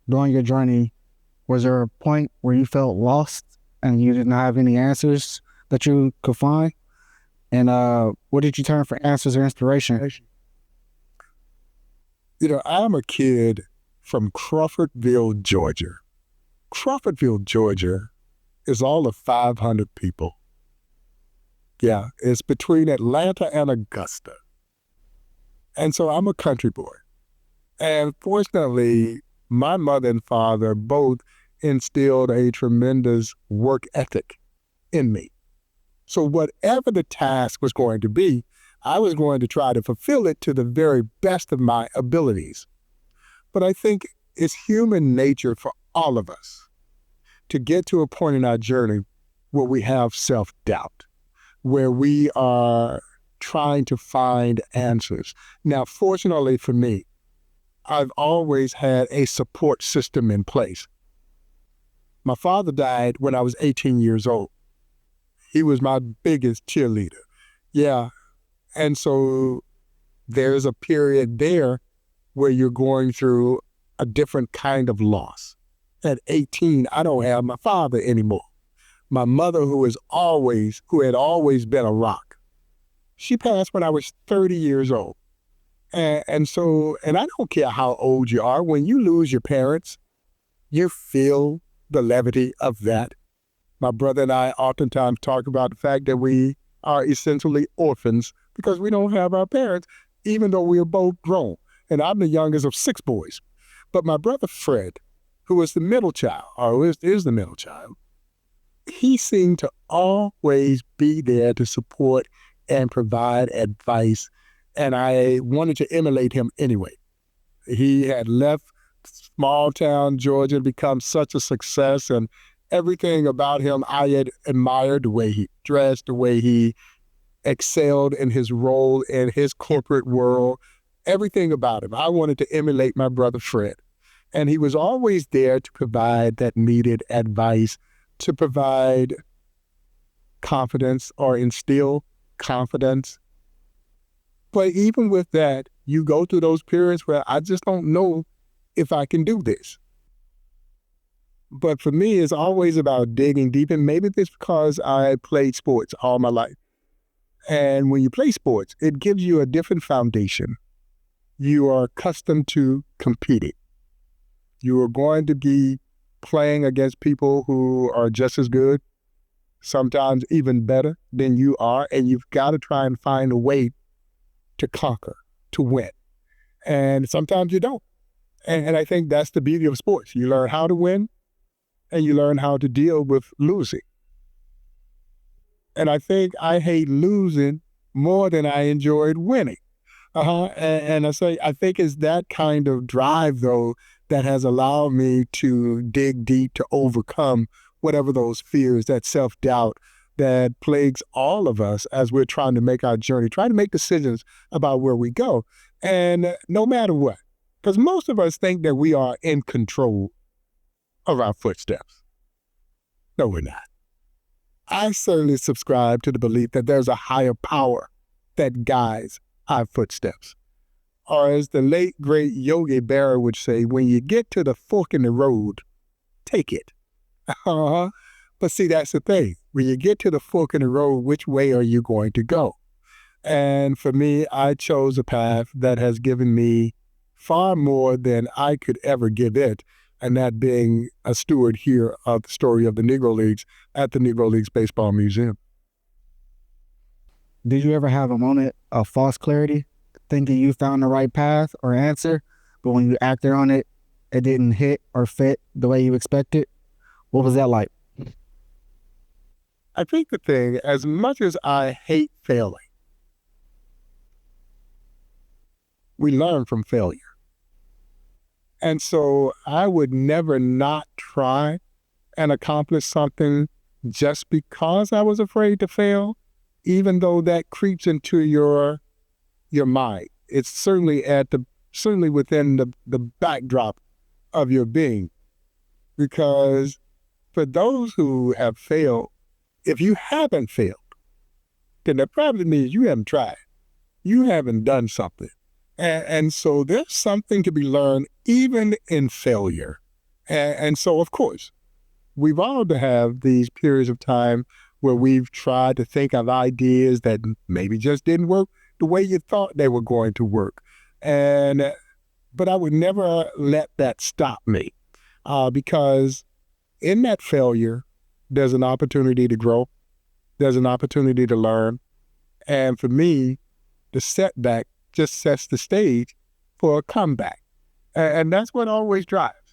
during your journey, was there a point where you felt lost and you did not have any answers that you could find? And what did you turn for answers or inspiration? I'm a kid from Crawfordville, Georgia. Crawfordville, Georgia is all of 500 people. Yeah, it's between Atlanta and Augusta. And so I'm a country boy. And fortunately, my mother and father both instilled a tremendous work ethic in me. So whatever the task was going to be, I was going to try to fulfill it to the very best of my abilities. But I think it's human nature for all of us to get to a point in our journey where we have self-doubt, where we are trying to find answers. Now, fortunately for me, I've always had a support system in place. My father died when I was 18 years old. He was my biggest cheerleader. Yeah. And so there's a period there where you're going through a different kind of loss. At 18, I don't have my father anymore. My mother, who had always been a rock, she passed when I was 30 years old. And I don't care how old you are, when you lose your parents, you feel the levity of that. My brother and I oftentimes talk about the fact that we are essentially orphans because we don't have our parents, even though we are both grown. And I'm the youngest of 6 boys. But my brother Fred, who was the middle child, or is the middle child, he seemed to always be there to support and provide advice. And I wanted to emulate him anyway. He had left small town Georgia and become such a success, and everything about him I had admired, the way he dressed, the way he excelled in his role in his corporate world, everything about him. I wanted to emulate my brother Fred. And he was always there to provide that needed advice, to provide confidence or instill confidence. But even with that, you go through those periods where I just don't know if I can do this. But for me, it's always about digging deep, and maybe it's because I played sports all my life. And when you play sports, it gives you a different foundation. You are accustomed to competing. You are going to be playing against people who are just as good, sometimes even better than you are, and you've got to try and find a way to conquer, to win. And sometimes you don't. And I think that's the beauty of sports. You learn how to win, and you learn how to deal with losing. And I think I hate losing more than I enjoyed winning. And I think it's that kind of drive, though, that has allowed me to dig deep, to overcome whatever those fears, that self-doubt that plagues all of us as we're trying to make our journey, trying to make decisions about where we go. And no matter what, because most of us think that we are in control of our footsteps. No, we're not. I certainly subscribe to the belief that there's a higher power that guides our footsteps. Or as the late, great Yogi Berra would say, when you get to the fork in the road, take it. But see, that's the thing. When you get to the fork in the road, which way are you going to go? And for me, I chose a path that has given me far more than I could ever give it, and that being a steward here of the story of the Negro Leagues at the Negro Leagues Baseball Museum. Did you ever have a moment of false clarity, thinking you found the right path or answer, but when you acted on it, it didn't hit or fit the way you expected? What was that like? I think the thing, as much as I hate failing, we learn from failure. And so I would never not try and accomplish something just because I was afraid to fail, even though that creeps into your mind. It's certainly within the backdrop of your being. Because for those who have failed, if you haven't failed, then that probably means you haven't tried. You haven't done something. And so there's something to be learned even in failure. And so, of course, we've all to have these periods of time where we've tried to think of ideas that maybe just didn't work the way you thought they were going to work. But I would never let that stop me because in that failure, there's an opportunity to grow. There's an opportunity to learn. And for me, the setback just sets the stage for a comeback. And that's what always drives.